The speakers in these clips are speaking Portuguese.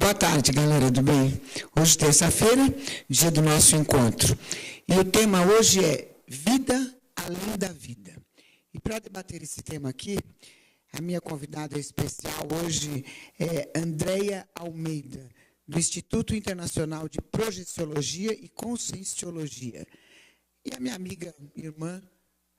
Boa tarde, galera do bem. Hoje, terça-feira, dia do nosso encontro. E o tema hoje é Vida Além da Vida. E para debater esse tema aqui, a minha convidada especial hoje é Andréia Almeida, do Instituto Internacional de Projeciologia e Conscienciologia. E a minha amiga, irmã,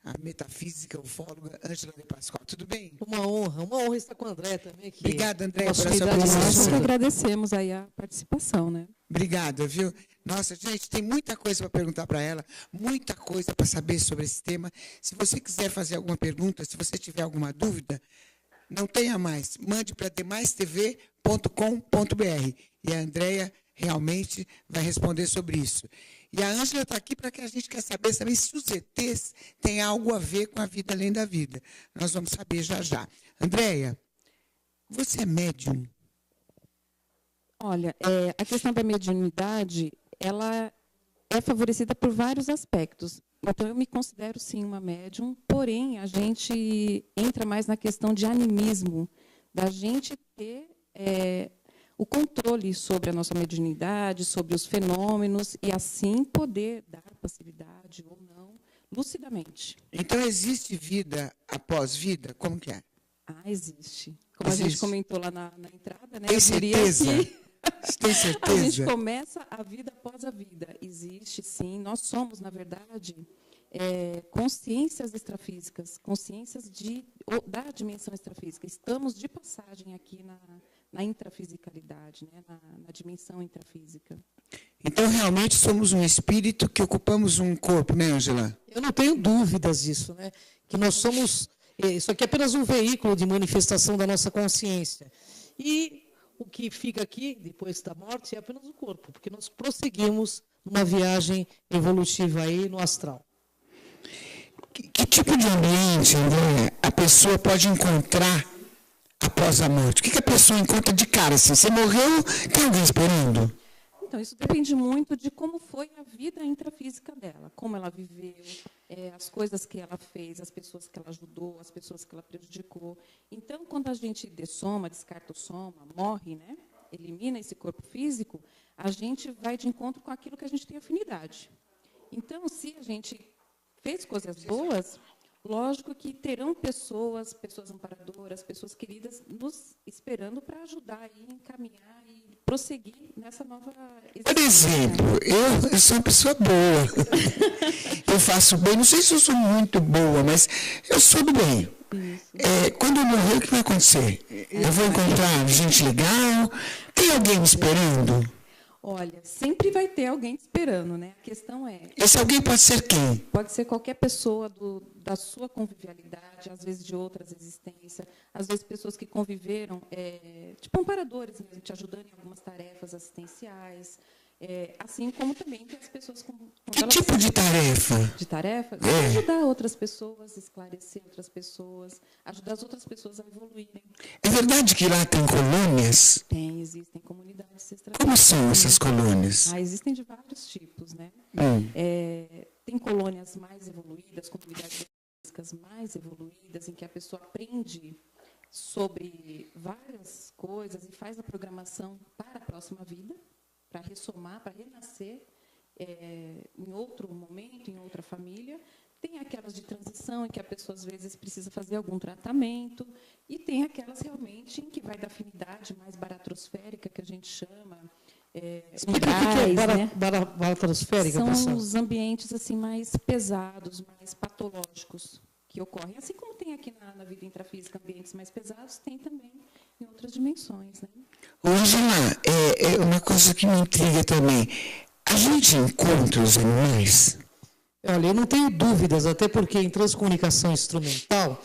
a metafísica, ufóloga, Ângela de Pascoal. Tudo bem? Uma honra estar com a Andréia também aqui. Obrigada, Andréia, pela sua Nós presença. que agradecemos aí a participação, né? Obrigada, viu? Nossa, gente, tem muita coisa para perguntar para ela, muita coisa para saber sobre esse tema. Se você quiser fazer alguma pergunta, se você tiver alguma dúvida, não tenha mais, mande para demaistv.com.br e a Andréia realmente vai responder sobre isso. E a Ângela está aqui para que a gente quer saber também se os ETs têm algo a ver com a vida além da vida. Nós vamos saber já já. Andréia, você é médium? Olha, a questão da mediunidade, ela é favorecida por vários aspectos. Então, eu me considero, sim, uma médium, porém, a gente entra mais na questão de animismo, da gente ter o controle sobre a nossa mediunidade, sobre os fenômenos, e assim poder dar passividade ou não, lucidamente. Então, existe vida após vida? Como que é? Existe. Como Existe. A gente comentou lá na entrada, né? Tem certeza? Tem certeza? A gente começa a vida após a vida. Existe, sim. Nós somos, na verdade, consciências extrafísicas, consciências da dimensão extrafísica. Estamos de passagem aqui na intrafisicalidade, né? na dimensão intrafísica. Então, realmente, somos um espírito que ocupamos um corpo, né, Ângela? Eu não tenho dúvidas disso, né? Que nós somos... Isso aqui é apenas um veículo de manifestação da nossa consciência. E o que fica aqui, depois da morte, é apenas o corpo, porque nós prosseguimos numa viagem evolutiva aí no astral. Que tipo de ambiente, André, a pessoa pode encontrar após a morte? O que a pessoa encontra de cara? Assim, você morreu, tem alguém esperando? Então, isso depende muito de como foi a vida intrafísica dela, como ela viveu, as coisas que ela fez, as pessoas que ela ajudou, as pessoas que ela prejudicou. Então, quando a gente dessoma, descarta o soma, morre, né, elimina esse corpo físico, a gente vai de encontro com aquilo que a gente tem afinidade. Então, se a gente fez coisas boas, lógico que terão pessoas amparadoras, pessoas queridas, nos esperando para ajudar e encaminhar e prosseguir nessa nova existência. Por exemplo, eu sou uma pessoa boa. Eu faço bem, não sei se eu sou muito boa, mas eu sou do bem. Quando eu morrer, o que vai acontecer? Eu vou encontrar gente legal? Tem alguém me esperando? Olha, sempre vai ter alguém te esperando, né? A questão é... Esse alguém pode ser quem? Pode ser qualquer pessoa da sua convivialidade, às vezes de outras existências, às vezes pessoas que conviveram, tipo amparadores mesmo, te ajudando em algumas tarefas assistenciais, assim como também tem as pessoas... Que tipo de tarefa? De tarefa? Ajudar outras pessoas, esclarecer outras pessoas, ajudar as outras pessoas a evoluírem. É verdade que lá tem colônias? Existem comunidades extrafísicas. Como são essas colônias? Existem de vários tipos, né? Tem colônias mais evoluídas, comunidades físicas mais evoluídas, em que a pessoa aprende sobre várias coisas e faz a programação para a próxima vida, para ressomar, para renascer em outro momento, em outra família. Tem aquelas de transição, em que a pessoa, às vezes, precisa fazer algum tratamento, e tem aquelas, realmente, em que vai da afinidade mais baratrosférica, que a gente chama. Explica o que é baratrosférica, São professor? os ambientes assim, mais pesados, mais patológicos, que ocorrem. Assim como tem aqui na vida intrafísica ambientes mais pesados, tem também em outras dimensões, né? Ângela, é uma coisa que me intriga também. A gente encontra os animais? Olha, eu não tenho dúvidas, até porque em transcomunicação instrumental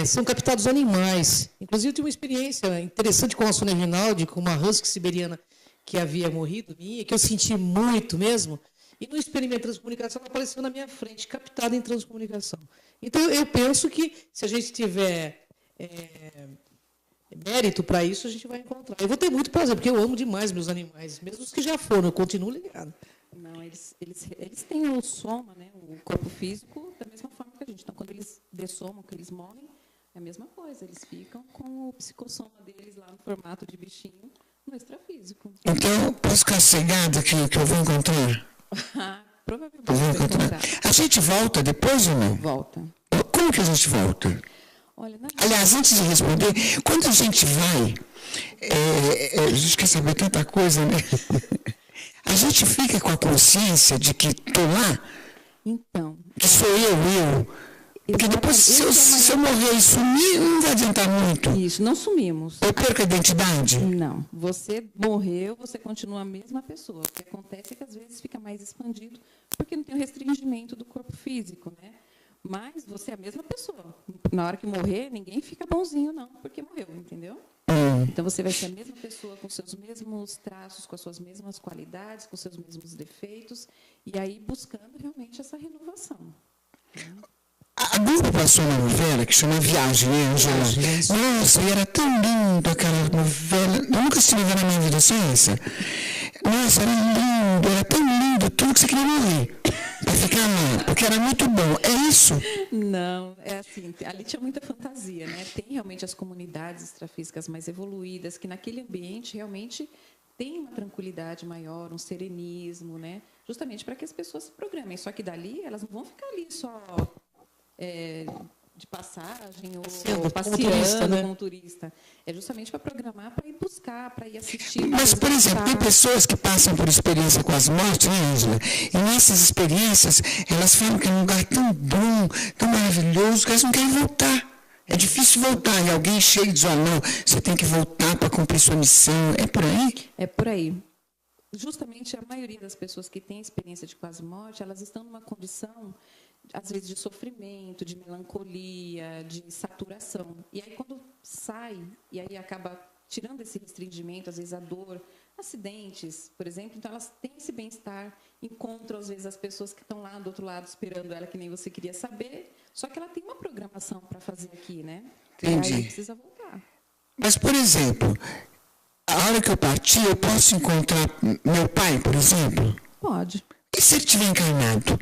são captados animais. Inclusive, eu tive uma experiência interessante com a Sônia Rinaldi, com uma husky siberiana que havia morrido, minha, que eu senti muito mesmo, e no experimento de transcomunicação ela apareceu na minha frente, captada em transcomunicação. Então, eu penso que, se a gente tiver mérito para isso, a gente vai encontrar. Eu vou ter muito prazer, porque eu amo demais meus animais, mesmo os que já foram, eu continuo ligado. Não, eles têm o soma, né, o corpo físico, da mesma forma que a gente. Então, quando eles dessomam, que eles morrem, é a mesma coisa. Eles ficam com o psicossoma deles lá no formato de bichinho, no no extrafísico. Então, posso ficar cegada que eu vou encontrar? Provavelmente Eu vou vai encontrar. A gente volta depois ou não? Volta. Como que a gente volta? Olha, Aliás, antes de responder, quando a gente vai, a gente quer saber tanta coisa, né? A gente fica com a consciência de que estou lá, então, que sou eu. Porque depois, se eu morrer e sumir, não vai adiantar muito. Isso, não sumimos. Eu perco a identidade? Não. Você morreu, você continua a mesma pessoa. O que acontece é que, às vezes, fica mais expandido, porque não tem o restringimento do corpo físico, né? Mas você é a mesma pessoa. Na hora que morrer, ninguém fica bonzinho, não, porque morreu, entendeu? Então, você vai ser a mesma pessoa, com seus mesmos traços, com as suas mesmas qualidades, com seus mesmos defeitos, e aí buscando realmente essa renovação. A Globo passou uma novela que chama Viagem, né, Angela? Nossa, e era tão lindo aquela novela. Eu nunca assisti novela na minha vida, só essa. Nossa, era lindo, era tão lindo, tudo que você queria morrer. Para ficar lá, porque era muito bom. É isso? Não, é assim, ali tinha muita fantasia, né? Tem realmente as comunidades extrafísicas mais evoluídas, que naquele ambiente realmente tem uma tranquilidade maior, um serenismo, né? Justamente para que as pessoas se programem. Só que dali, elas não vão ficar ali só de passagem ou passeando como turista. É justamente para programar, para ir buscar, para ir assistir. Mas, por exemplo, tem pessoas que passam por experiência com as mortes, né, Ângela? E nessas experiências, elas falam que é um lugar tão bom, tão maravilhoso, que elas não querem voltar. É difícil voltar. E alguém chega e diz, não, você tem que voltar para cumprir sua missão. É por aí? É por aí. Justamente a maioria das pessoas que têm experiência de quase morte, elas estão numa condição, às vezes, de sofrimento, de melancolia, de saturação. E aí, quando sai, e aí acaba tirando esse restringimento, às vezes a dor, acidentes, por exemplo, então elas têm esse bem-estar, encontram, às vezes, as pessoas que estão lá do outro lado esperando ela, que nem você queria saber, só que ela tem uma programação para fazer aqui, né? Entendi. E aí precisa voltar. Mas, por exemplo, a hora que eu partir, eu posso encontrar meu pai, por exemplo? Pode. E se ele estiver encarnado?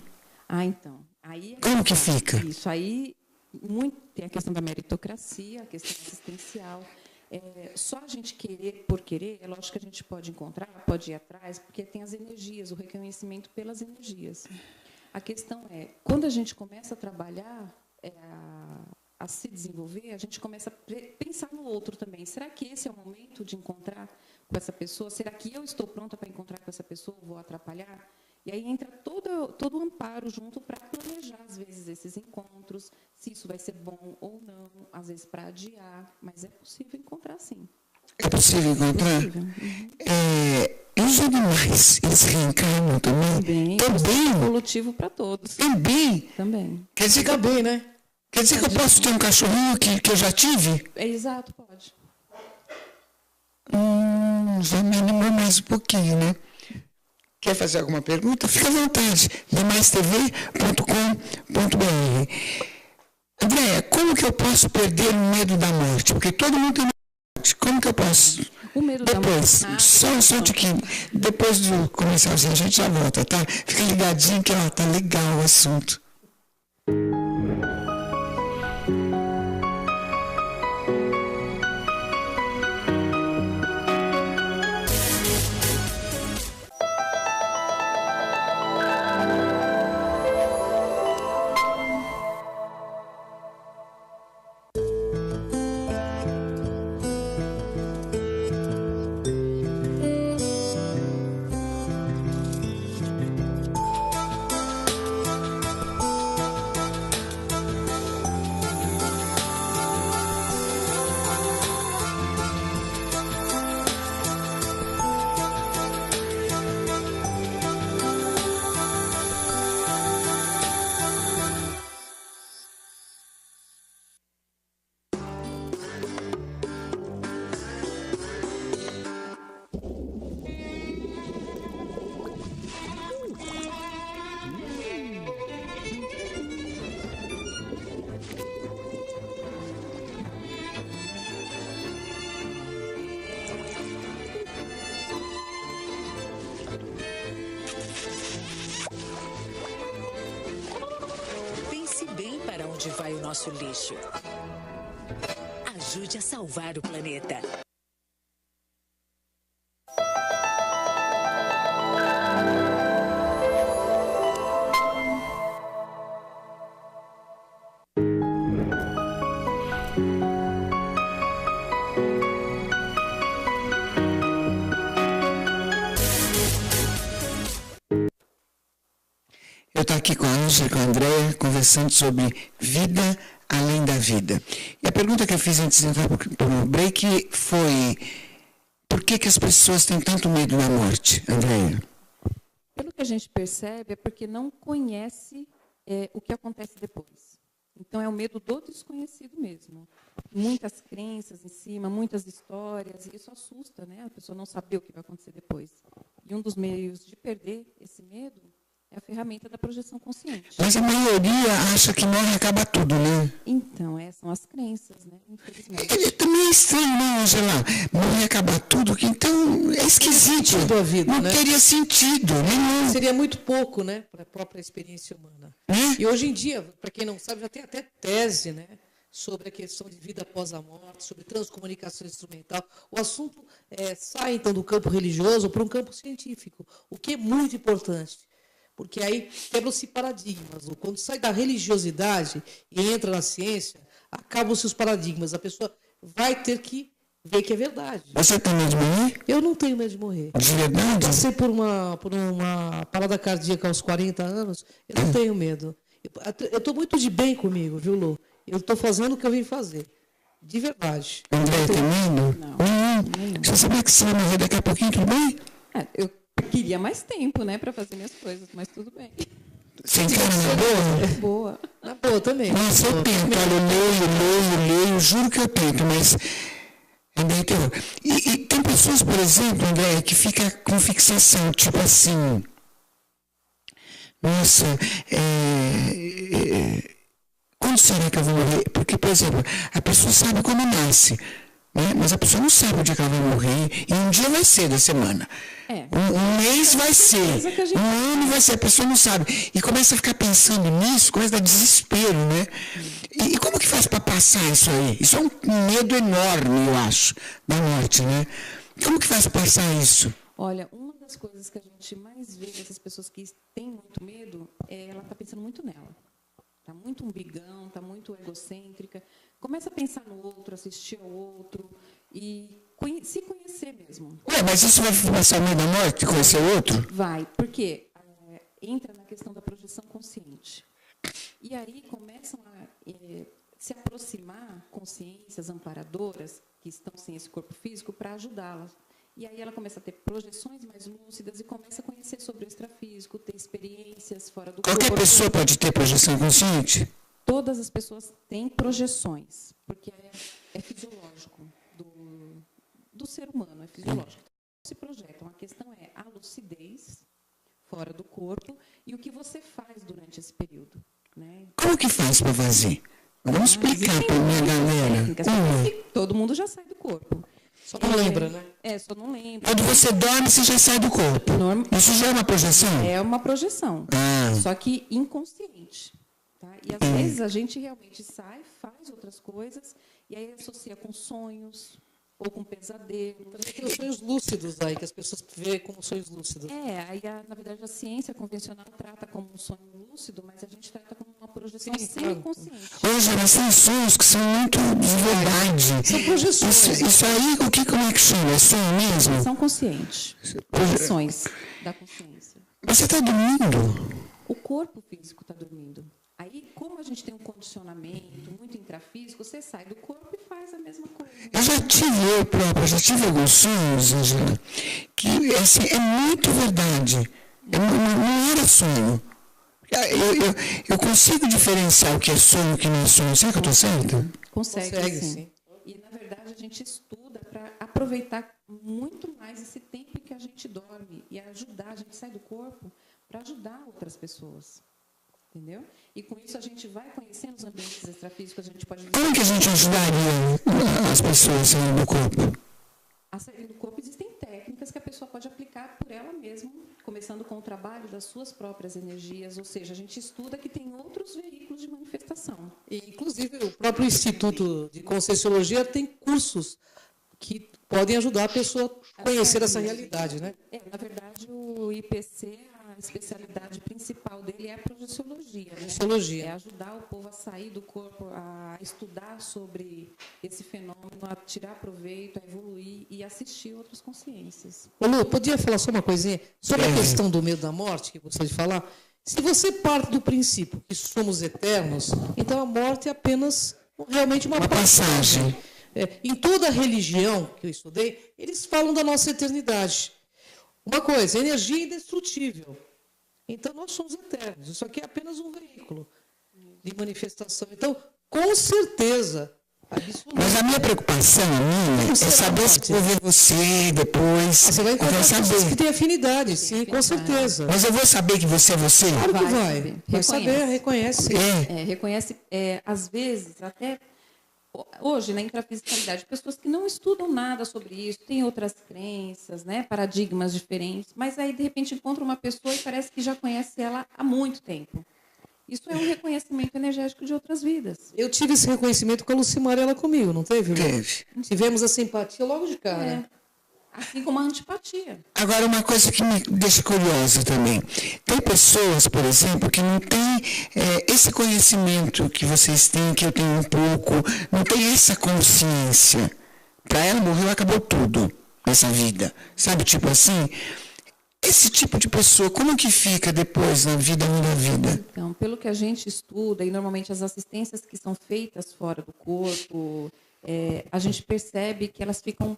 Então. Aí como que fica? Isso aí, tem a questão da meritocracia, a questão assistencial. Só a gente querer por querer, é lógico que a gente pode encontrar, pode ir atrás, porque tem as energias, o reconhecimento pelas energias. A questão é, quando a gente começa a trabalhar, a se desenvolver, a gente começa a pensar no outro também. Será que esse é o momento de encontrar com essa pessoa? Será que eu estou pronta para encontrar com essa pessoa? Vou atrapalhar? E aí entra todo o amparo junto para planejar, às vezes, esses encontros, se isso vai ser bom ou não, às vezes para adiar, mas é possível encontrar, sim. É possível encontrar? É possível. E os animais, eles reencarnam também? Também. É evolutivo para todos. Também. Quer dizer que eu, né? Quer dizer que eu posso ter um cachorrinho que eu já tive? Exato, pode. Já me animou mais um pouquinho, né? Quer fazer alguma pergunta? Fica à vontade. demaistv.com.br. Andréia, como que eu posso perder o medo da morte? Porque todo mundo tem medo da morte. Como que eu posso? O medo da morte. Só um tiquinho. Depois do comercialzinho a gente já volta, tá? Fica ligadinho que tá legal o assunto. Onde vai o nosso lixo? Ajude a salvar o planeta. Eu estou aqui com a Ângela e com a Andréia, conversando sobre vida além da vida. E a pergunta que eu fiz antes de entrar para o break foi: por que as pessoas têm tanto medo da morte, Andréia? Pelo que a gente percebe, é porque não conhece o que acontece depois. Então, é o medo do desconhecido mesmo. Muitas crenças em cima, muitas histórias, e isso assusta, né? A pessoa não saber o que vai acontecer depois. E um dos meios de perder esse medo é a ferramenta da projeção consciente. Mas a maioria acha que morre e acaba tudo, né? Então, são as crenças, né? Infelizmente. Também é estranho, né, Angela? Morrer e acabar tudo, que então é esquisito. Da vida, não né? teria sentido nenhum. Seria muito pouco, né, para a própria experiência humana. E hoje em dia, para quem não sabe, já tem até tese, né, sobre a questão de vida após a morte, sobre transcomunicação instrumental. O assunto sai, então, do campo religioso para um campo científico, o que é muito importante. Porque aí quebram-se paradigmas. Quando sai da religiosidade e entra na ciência, acabam-se os paradigmas. A pessoa vai ter que ver que é verdade. Você tem medo de morrer? Eu não tenho medo de morrer. De verdade? Passei por uma parada cardíaca aos 40 anos, eu não tenho medo. Eu estou muito de bem comigo, viu, Lu? Eu estou fazendo o que eu vim fazer. De verdade. André, tem medo? Não. Você sabia que você vai morrer daqui a pouquinho, tudo bem? Eu queria mais tempo, né, para fazer minhas coisas, mas tudo bem. Você encara na boa? Boa. Na boa também. Nossa, eu tento. Olha, eu leio, juro que eu tento, mas é bem terror. E tem pessoas, por exemplo, André, que ficam com fixação, tipo assim, nossa, quando será que eu vou morrer? Porque, por exemplo, a pessoa sabe quando nasce, né? Mas a pessoa não sabe o dia que ela vai morrer, e um dia vai ser da semana. Um mês vai ser, um ano vai ser, a pessoa não sabe. E começa a ficar pensando nisso, começa a dar desespero, né? E como que faz para passar isso aí? Isso é um medo enorme, eu acho, da morte, né? Como que faz para passar isso? Olha, uma das coisas que a gente mais vê dessas pessoas que têm muito medo ela está pensando muito nela. Está muito umbigão, está muito egocêntrica. Começa a pensar no outro, assistir ao outro e se conhecer mesmo. Ué, mas isso vai passar o medo da morte, conhecer o outro? Vai, porque entra na questão da projeção consciente. E aí começam a se aproximar consciências amparadoras que estão sem esse corpo físico para ajudá-las. E aí ela começa a ter projeções mais lúcidas e começa a conhecer sobre o extrafísico, ter experiências fora do corpo. Qualquer pessoa pode ter projeção consciente? Todas as pessoas têm projeções, porque é fisiológico do ser humano, é fisiológico. Se projetam. A questão é a lucidez fora do corpo e o que você faz durante esse período. Né? Como que faz para fazer? Vamos explicar para a minha galera. Todo mundo já sai do corpo. Só não lembra, né? Só não lembra. Quando você dorme, você já sai do corpo. Isso já é uma projeção? É uma projeção, só que inconsciente. Tá? E, às vezes, a gente realmente sai, faz outras coisas, e aí associa com sonhos ou com pesadelos. Também tem os sonhos lúcidos aí, que as pessoas veem como sonhos lúcidos. Aí, na verdade, a ciência convencional trata como um sonho lúcido, mas a gente trata como uma projeção semiconsciente. Hoje, mas são sonhos que são muito de verdade. São projeções. Isso aí, como é que chama? É sonho mesmo? São conscientes. Projeções da consciência. Você está dormindo? O corpo físico está dormindo. Aí, como a gente tem um condicionamento muito intrafísico, você sai do corpo e faz a mesma coisa. Eu já tive alguns sonhos, Angela, que assim, é muito verdade. Não era sonho. Eu consigo diferenciar o que é sonho e o que não é sonho. Será que eu estou certa? Consegue, sim. E, na verdade, a gente estuda para aproveitar muito mais esse tempo que a gente dorme e ajudar, a gente sai do corpo para ajudar outras pessoas. Entendeu? E com isso a gente vai conhecendo os ambientes extrafísicos, a gente pode... Como que a gente ajudaria as pessoas a saírem do corpo? A sair do corpo existem técnicas que a pessoa pode aplicar por ela mesma, começando com o trabalho das suas próprias energias, ou seja, a gente estuda que tem outros veículos de manifestação. E, inclusive, o próprio Instituto de Conscienciologia tem cursos que podem ajudar a pessoa a conhecer essa realidade, né? Na verdade, o IPC, a especialidade principal dele é a projeciologia. Projeciologia. É ajudar o povo a sair do corpo, a estudar sobre esse fenômeno, a tirar proveito, a evoluir e assistir outras consciências. Ô Lu, podia falar só uma coisinha? Sobre a questão do medo da morte, que eu gostaria de falar, Se você parte do princípio que somos eternos, então a morte é apenas realmente uma passagem. Em toda religião que eu estudei, eles falam da nossa eternidade. Uma coisa, energia é indestrutível. Então, nós somos eternos. Isso aqui é apenas um veículo de manifestação. Então, com certeza, mas a minha preocupação, é saber se vou ver você depois. Você vai encontrar pessoas que têm afinidade, sim, com certeza. Mas eu vou saber que você é você? Claro que vai. Vai saber, reconhece. Reconhece, às vezes, até hoje, na intrafisicalidade, pessoas que não estudam nada sobre isso, têm outras crenças, né, paradigmas diferentes, mas aí, de repente, encontra uma pessoa e parece que já conhece ela há muito tempo. Isso é um reconhecimento energético de outras vidas. Eu tive esse reconhecimento com a Lucimara, ela comigo, não teve? Teve. Tivemos a simpatia logo de cara. Assim como a antipatia. Agora, uma coisa que me deixa curiosa também. Tem pessoas, por exemplo, que não têm esse conhecimento que vocês têm, que eu tenho um pouco, não tem essa consciência. Para ela, morreu, acabou tudo nessa vida. Sabe, tipo assim? Esse tipo de pessoa, como que fica depois na vida, na vida? Então, pelo que a gente estuda, e normalmente as assistências que são feitas fora do corpo, a gente percebe que elas ficam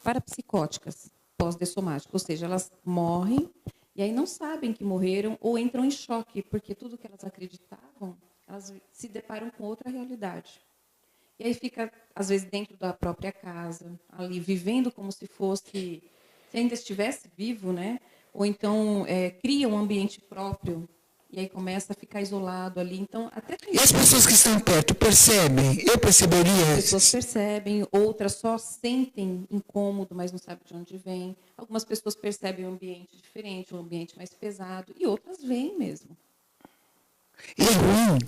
parapsicóticas, pós-dessomáticas, ou seja, elas morrem e aí não sabem que morreram ou entram em choque, porque tudo que elas acreditavam, elas se deparam com outra realidade. E aí fica, às vezes, dentro da própria casa, ali, vivendo como se fosse... Se ainda estivesse vivo, né? Ou então cria um ambiente próprio e aí começa a ficar isolado ali. Então, até e as pessoas que estão perto percebem? Eu perceberia? As pessoas percebem, outras só sentem incômodo, mas não sabem de onde vem. Algumas pessoas percebem um ambiente diferente, um ambiente mais pesado, e outras veem mesmo. E é ruim?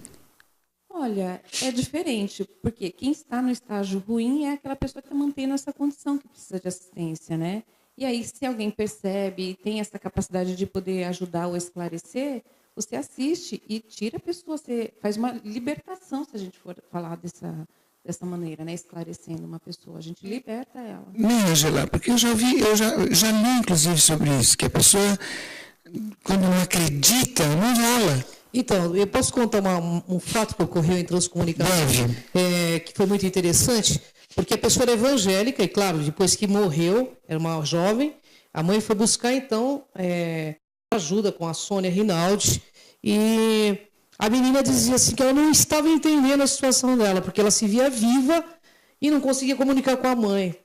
Olha, é diferente, porque quem está no estágio ruim é aquela pessoa que está mantendo essa condição que precisa de assistência, né? E aí, se alguém percebe e tem essa capacidade de poder ajudar ou esclarecer, você assiste e tira a pessoa, você faz uma libertação, se a gente for falar dessa maneira, né? Esclarecendo uma pessoa, a gente liberta ela. Não, Angela, porque eu já li, inclusive, sobre isso, que a pessoa, quando não acredita, não rola. Então, eu posso contar um fato que ocorreu em Transcomunicação, que foi muito interessante, porque a pessoa era evangélica, e claro, depois que morreu, era uma jovem, a mãe foi buscar, então, ajuda com a Sônia Rinaldi, e a menina dizia assim que ela não estava entendendo a situação dela, porque ela se via viva e não conseguia comunicar com a mãe.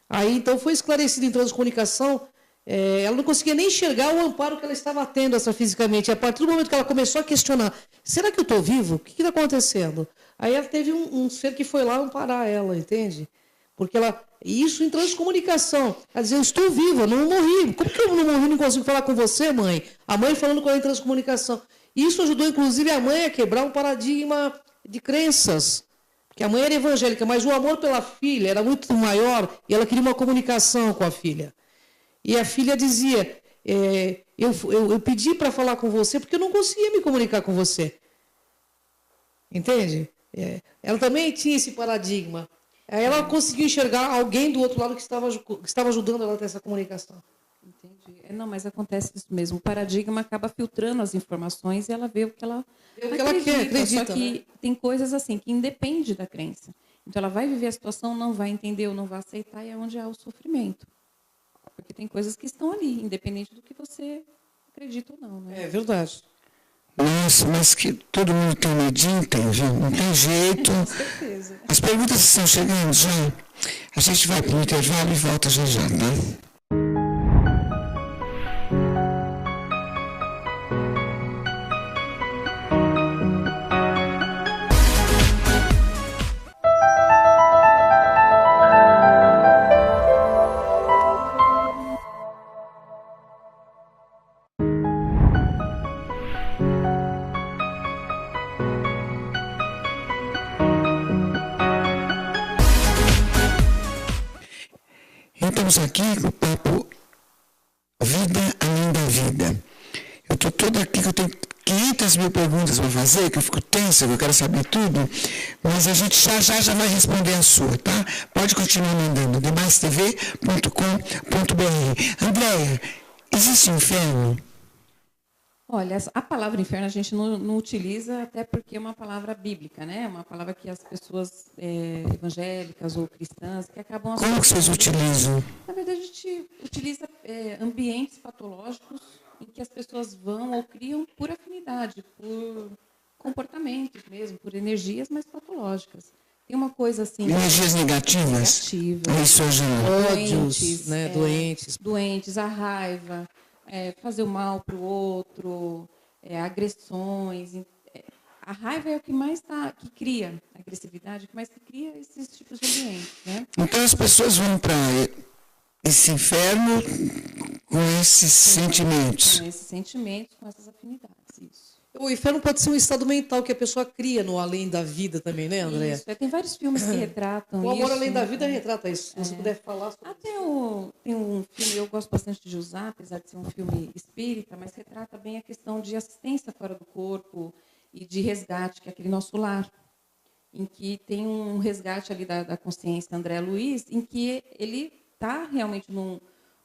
Aí, então, foi esclarecido em Transcomunicação, ela não conseguia nem enxergar o amparo que ela estava tendo fisicamente. E a partir do momento que ela começou a questionar, será que eu estou vivo? O que está acontecendo? Aí ela teve um ser que foi lá amparar ela, entende? Porque isso em Transcomunicação. Ela dizia, eu estou viva, não morri. Como que eu não morri, não consigo falar com você, mãe? A mãe falando com ela em Transcomunicação. Isso ajudou, inclusive, a mãe a quebrar um paradigma de crenças. Porque a mãe era evangélica, mas o amor pela filha era muito maior e ela queria uma comunicação com a filha. E a filha dizia, eu pedi para falar com você porque eu não conseguia me comunicar com você. Entende? Ela também tinha esse paradigma. Aí ela conseguiu enxergar alguém do outro lado que estava ajudando ela a ter essa comunicação. Entendi. Não, mas acontece isso mesmo. O paradigma acaba filtrando as informações e ela vê o que ela acredita. Só que tem coisas assim que independe da crença. Então ela vai viver a situação, não vai entender ou não vai aceitar, e é onde há o sofrimento. Porque tem coisas que estão ali, independente do que você acredita ou não, né? É verdade. Nossa, mas que todo mundo tem medinho, viu? Não tem jeito. Com certeza. As perguntas estão chegando já. A gente vai para o intervalo e volta já, tá? Estamos aqui com o papo Vida Além da Vida. Eu estou toda aqui, que eu tenho 500 mil perguntas para fazer, que eu fico tensa, que eu quero saber tudo, mas a gente já vai responder a sua, tá? Pode continuar mandando, demaistv.com.br. Andréia, existe inferno? Olha, a palavra inferno a gente não utiliza, até porque é uma palavra bíblica, né? Uma palavra que as pessoas evangélicas ou cristãs que acabam... Como que vocês utilizam? Na verdade, a gente utiliza ambientes patológicos em que as pessoas vão ou criam por afinidade, por comportamentos mesmo, por energias mais patológicas. Tem uma coisa assim... Energias negativas? Isso hoje não. Ódios, né? Doentes, a raiva... fazer o mal para o outro, agressões. A raiva é o que mais que cria a agressividade, o que mais cria esses tipos de ambientes. Né? Então as pessoas vão para esse inferno com esses sentimentos. Com esses sentimentos, com essas afinidades, isso. O inferno pode ser um estado mental que a pessoa cria no além da vida também, né, André? Isso, tem vários filmes que retratam isso. O Amor Além da Vida retrata isso, se você puder falar sobre isso. Tem um filme, eu gosto bastante de usar, apesar de ser um filme espírita, mas retrata bem a questão de assistência fora do corpo e de resgate, que é aquele Nosso Lar, em que tem um resgate ali da consciência André Luiz, em que ele está realmente num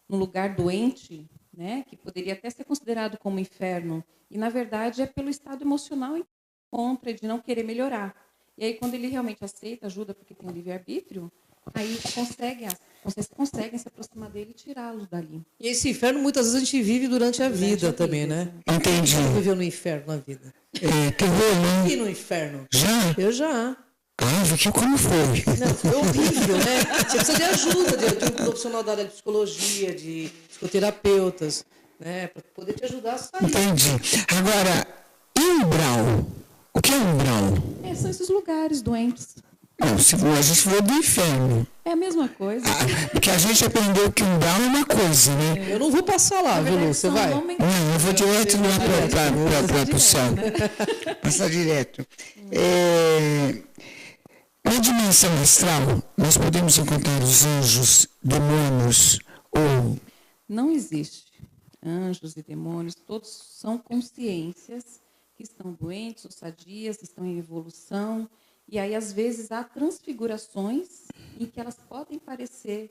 lugar doente, né, que poderia até ser considerado como inferno, e, na verdade, é pelo estado emocional em que se encontra, de não querer melhorar. E aí, quando ele realmente aceita ajuda, porque tem um livre-arbítrio, aí vocês conseguem se aproximar dele e tirá-lo dali. E esse inferno, muitas vezes, a gente vive durante a vida também, né? Entendi. Você viveu no inferno na vida? Terror, né? E no inferno? Já? Eu já. Vicky, como foi? Não, foi horrível, né? Você precisa de ajuda de um profissional da área de psicologia, de psicoterapeutas, né? Para poder te ajudar a sair. Entendi. Agora, e umbral? O que é umbral? São esses lugares doentes. Não, a gente falou do inferno. É a mesma coisa. Porque a gente aprendeu que umbral é uma coisa, né? Eu não vou passar lá, viu, Lu? Você vai? Não, eu vou direto lá para o céu. Passar direto. Na dimensão astral, nós podemos encontrar os anjos, demônios ou... Não existe. Anjos e demônios, todos são consciências que estão doentes ou sadias, estão em evolução. E aí, às vezes, há transfigurações em que elas podem parecer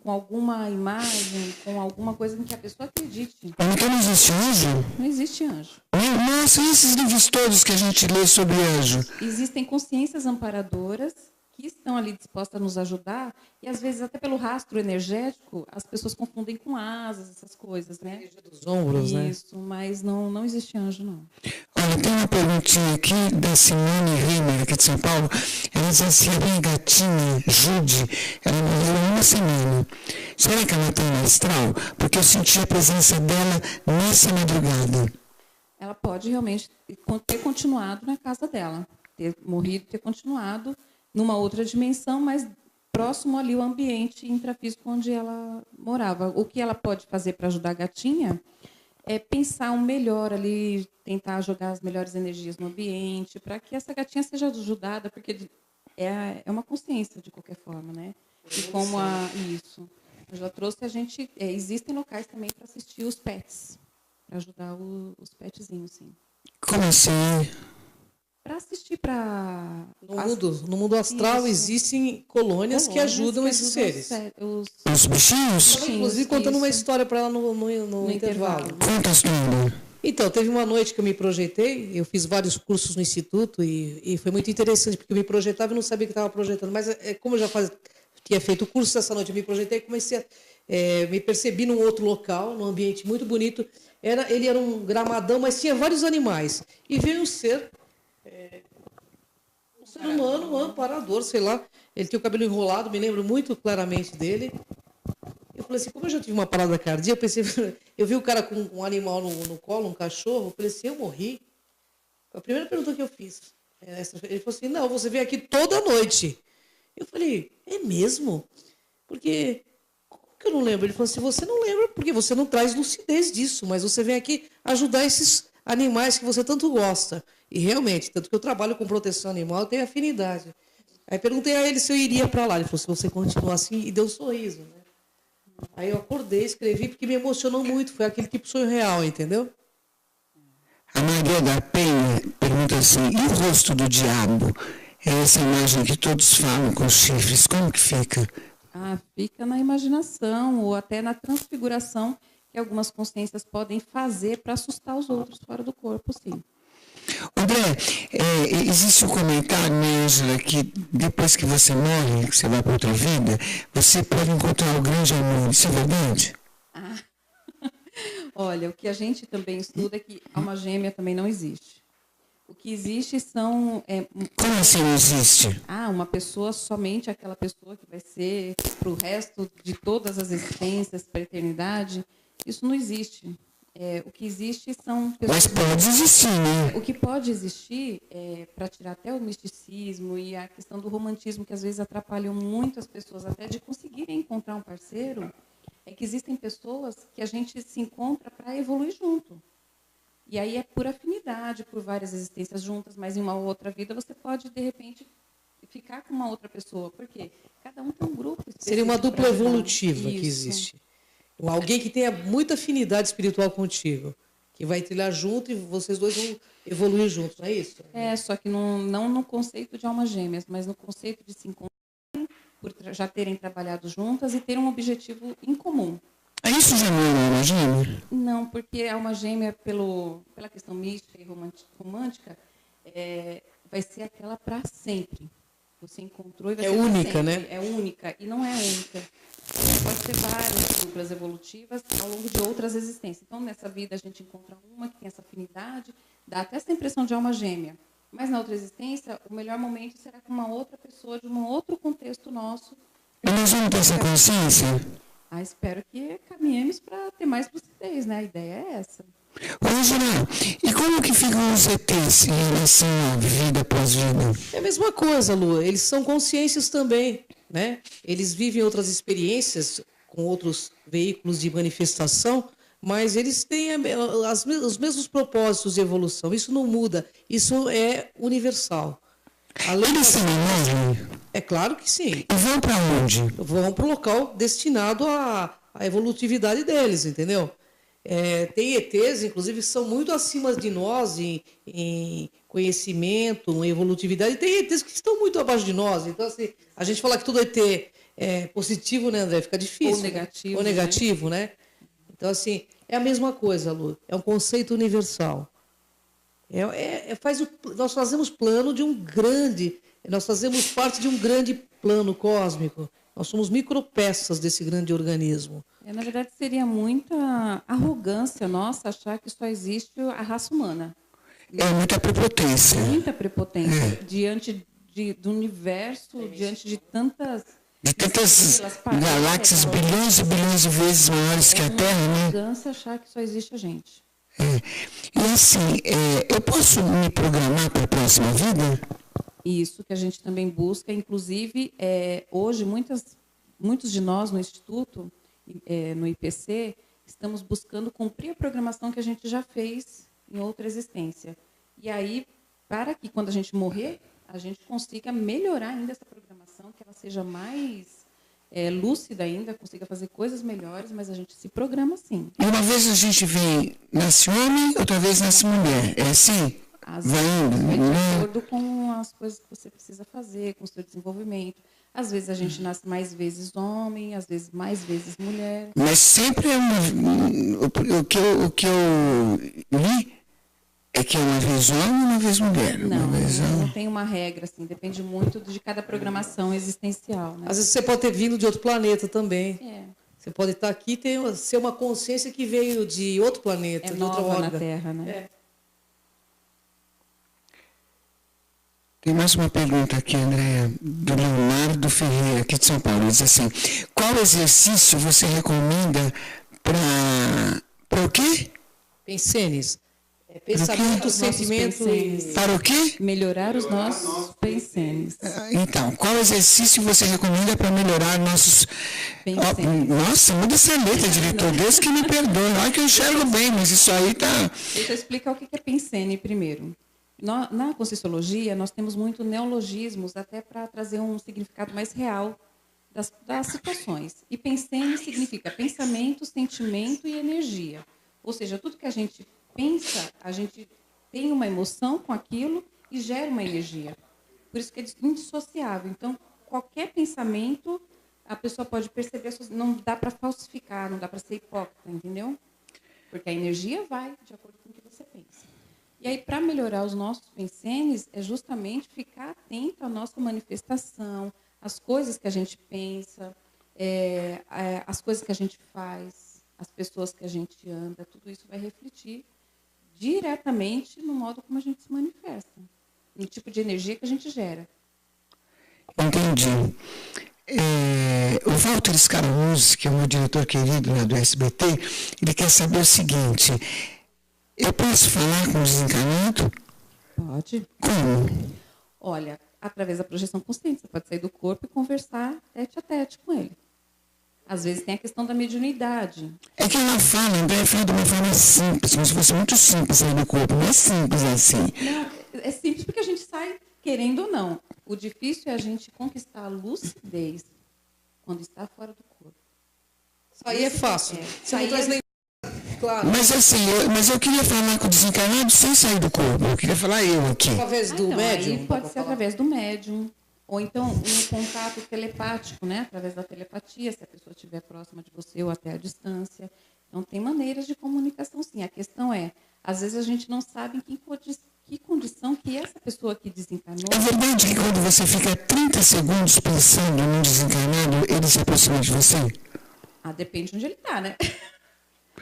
com alguma imagem, com alguma coisa em que a pessoa acredite. Então não existe anjo? Não existe anjo. Nossa, e esses livros todos que a gente lê sobre anjo? Existem consciências amparadoras que estão ali dispostas a nos ajudar, e às vezes até pelo rastro energético, as pessoas confundem com asas, essas coisas, né? Dos ombros, né? Isso, mas não existe anjo, não. Olha, tem uma perguntinha aqui da Simone Rimer, aqui de São Paulo. Ela diz assim, a minha gatinha, Jude, ela morreu há uma semana. Será que ela está no astral? Porque eu senti a presença dela nessa madrugada. Ela pode realmente ter continuado na casa dela, ter morrido, ter continuado numa outra dimensão, mas próximo ali o ambiente intrafísico onde ela morava. O que ela pode fazer para ajudar a gatinha é pensar um melhor ali, tentar jogar as melhores energias no ambiente, para que essa gatinha seja ajudada, porque é uma consciência de qualquer forma, né? E como isso. Eu já trouxe a gente... existem locais também para assistir os pets, para ajudar os petzinhos, sim. Como assim? Para assistir para... No mundo astral existem colônias que ajudam esses seres. Os bichinhos? Inclusive contando uma história para ela no intervalo. Conta a história. Então, teve uma noite que eu me projetei, eu fiz vários cursos no Instituto e foi muito interessante, porque eu me projetava e não sabia que estava projetando. Mas como eu já tinha feito o curso essa noite, eu me projetei e comecei me percebi num outro local, num ambiente muito bonito. Ele era um gramadão, mas tinha vários animais. E veio um ser humano, um amparador, sei lá. Ele tinha o cabelo enrolado, me lembro muito claramente dele. Eu falei assim, como eu já tive uma parada cardíaca, eu vi o cara com um animal no colo, um cachorro, eu falei assim, eu morri? Foi a primeira pergunta que eu fiz. Ele falou assim, não, você vem aqui toda noite. Eu falei, é mesmo? Porque, como que eu não lembro? Ele falou assim, você não lembra porque você não traz lucidez disso, mas você vem aqui ajudar esses animais que você tanto gosta. E realmente, tanto que eu trabalho com proteção animal, eu tenho afinidade. Aí perguntei a ele se eu iria para lá. Ele falou, se você continuar assim, e deu um sorriso, né? Aí eu acordei, escrevi, porque me emocionou muito. Foi aquele tipo de sonho real, entendeu? A Maria da Penha pergunta assim, e o rosto do diabo? É essa imagem que todos falam com os chifres, como que fica? Fica na imaginação, ou até na transfiguração que algumas consciências podem fazer para assustar os outros fora do corpo, sim. André, existe um comentário, né, Ângela, que depois que você morre, que você vai para outra vida, você pode encontrar o grande amor. Isso é verdade? Olha, o que a gente também estuda é que alma gêmea também não existe. O que existe são... Como assim não existe? uma pessoa, somente aquela pessoa que vai ser para o resto de todas as existências, para a eternidade, isso não existe. O que existe são pessoas... Mas pode existir, né? O que pode existir, para tirar até o misticismo e a questão do romantismo, que às vezes atrapalham muito as pessoas até de conseguirem encontrar um parceiro, é que existem pessoas que a gente se encontra para evoluir junto. E aí é por afinidade, por várias existências juntas, mas em uma outra vida você pode, de repente, ficar com uma outra pessoa. Por quê? Cada um tem um grupo específico. Seria uma dupla evolutiva que Isso. existe. Alguém que tenha muita afinidade espiritual contigo, que vai trilhar junto e vocês dois vão evoluir juntos, não é isso? Só que não no conceito de almas gêmeas, mas no conceito de se encontrarem, por já terem trabalhado juntas e ter um objetivo em comum. Isso já não é uma alma gêmea? Não, porque a alma gêmea, pela questão mística e romântica, vai ser aquela para sempre. Você encontrou e vai ser pra única, sempre. né? É única, e não é única. Pode ter várias duplas evolutivas ao longo de outras existências. Então, nessa vida, a gente encontra uma que tem essa afinidade, dá até essa impressão de alma gêmea. Mas na outra existência, o melhor momento será com uma outra pessoa, de um outro contexto nosso. E nós vamos ter essa consciência? Espero que caminhemos para ter mais lucidez, né? A ideia é essa. Ângela, e como que ficam os ETs em relação à vida após vida? É a mesma coisa, Lu. Eles são consciências também, né? Eles vivem outras experiências com outros veículos de manifestação, mas eles têm os mesmos propósitos de evolução. Isso não muda. Isso é universal. Eles se morrem? É claro que sim. E vão para onde? Vão para o local destinado à evolutividade deles, entendeu? Tem ETs, inclusive, que são muito acima de nós em conhecimento, em evolutividade. E tem ETs que estão muito abaixo de nós. Então, assim, a gente falar que todo ET é positivo, né, André? Fica difícil. Ou negativo. Ou negativo, né? Então, assim, é a mesma coisa, Lu. É um conceito universal. Nós fazemos plano de um grande... Nós fazemos parte de um grande plano cósmico. Nós somos micropeças desse grande organismo. Na verdade, seria muita arrogância nossa achar que só existe a raça humana. É muita prepotência. Muita prepotência. Diante do universo, diante de tantas... De tantas galáxias, bilhões e bilhões de vezes maiores que a Terra, né? Arrogância achar que só existe a gente. E assim, eu posso me programar para a próxima vida? Isso que a gente também busca. Inclusive, hoje, muitos de nós no Instituto, no IPC, estamos buscando cumprir a programação que a gente já fez em outra existência. E aí, para que quando a gente morrer, a gente consiga melhorar ainda essa programação, que ela seja mais lúcida ainda, consiga fazer coisas melhores, mas a gente se programa assim. E uma vez a gente nasce homem, outra vez nasce mulher. É assim? Vai de acordo com as coisas que você precisa fazer, com o seu desenvolvimento. Às vezes a gente nasce mais vezes homem, às vezes mais vezes mulher. Mas sempre o que eu li é que é uma vez homem e uma vez mulher. Não tem uma regra, assim, depende muito de cada programação existencial. Né? Às vezes você pode ter vindo de outro planeta também. Você pode estar aqui e ser uma consciência que veio de outro planeta, de outra nova órbita. na Terra, né? Tem mais uma pergunta aqui, Andréa, do Leonardo Ferreira, aqui de São Paulo. Ele diz assim, qual exercício você recomenda para o quê? Pensenes. Pensamento, sentimento e... Para o quê? Melhorar os nossos pensenes. Então, qual exercício você recomenda para melhorar nossos... Nossa, muda essa letra, diretor. Deus que me perdoe. Olha que eu enxergo bem, mas isso aí tá... Deixa eu explicar o que é pensene primeiro. Na Conscienciologia, nós temos muito neologismos, até para trazer um significado mais real das situações. E pensene significa pensamento, sentimento e energia. Ou seja, tudo que a gente pensa, a gente tem uma emoção com aquilo e gera uma energia. Por isso que é indissociável. Então, qualquer pensamento, a pessoa pode perceber, não dá para falsificar, não dá para ser hipócrita, entendeu? Porque a energia vai de acordo com o que você pensa. E aí, para melhorar os nossos pensenes, é justamente ficar atento à nossa manifestação, às coisas que a gente pensa, às coisas que a gente faz, as pessoas que a gente anda, tudo isso vai refletir diretamente no modo como a gente se manifesta, no tipo de energia que a gente gera. Entendi. O Walter Scaramucci, que é um diretor querido lá do SBT, ele quer saber o seguinte: eu posso falar com o desencarnado? Pode. Como? Olha, através da projeção consciente, você pode sair do corpo e conversar tete a tete com ele. Às vezes tem a questão da mediunidade. É que ela fala, André fala de uma forma simples, como se fosse muito simples sair do corpo. Não é simples assim. Não, é simples porque a gente sai querendo ou não. O difícil é a gente conquistar a lucidez quando está fora do corpo. Aí é fácil. Você não traz nem... Claro. Mas assim, eu queria falar com o desencarnado sem sair do corpo. Eu queria falar eu aqui. Através do médium? Aí pode ser através do médium. Ou então um contato telepático, né? Através da telepatia, se a pessoa estiver próxima de você ou até à distância. Então, tem maneiras de comunicação, sim. A questão é, às vezes a gente não sabe em que condição que essa pessoa que desencarnou... É verdade que quando você fica 30 segundos pensando num desencarnado, ele se aproxima de você? Depende de onde ele está, né?